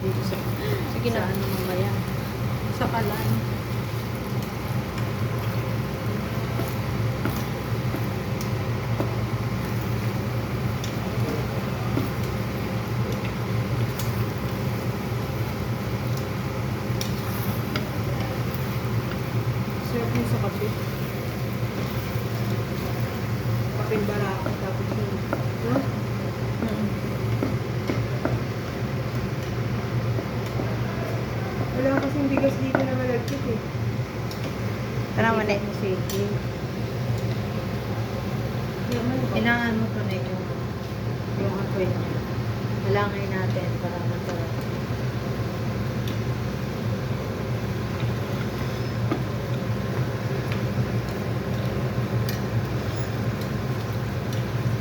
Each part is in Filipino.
dito sa, Sige sa na. ano mamaya. Sa kalan. Sarap yung sa kape. Kapeng barako tapos yun. No? Wala kasing bigas dito na malagkit eh. Parang mali. Sige. Kailangan mo to na yung apoy niya. Halangay natin para masarap.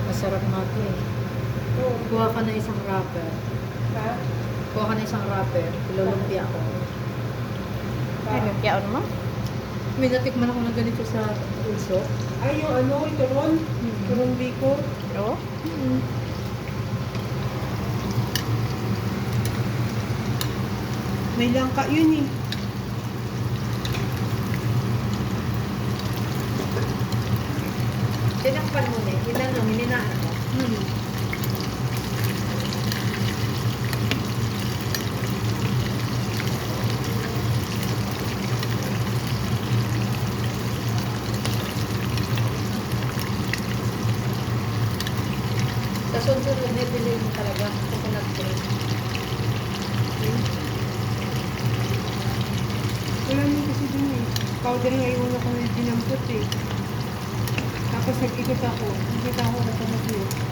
Masarap nga ito eh. Oo. Kuha ka na isang wrapper. Ha? Kuha ka na isang wrapper. Ilulumpia ko. Ay, lumpia mo? May natikman ako na ganito sa uso. Ay, yung ano, ito ron. Turon biko. Oo. May langka yun eh. Tinakpan mo na eh. Hininaan mo. Sa sunod na bili mo talaga coconut cream. Wala nyo kasi dun eh. Powder nga yung una ko na dinampot eh. Tapos nag-ikot ako. Nakita ko ito na siya.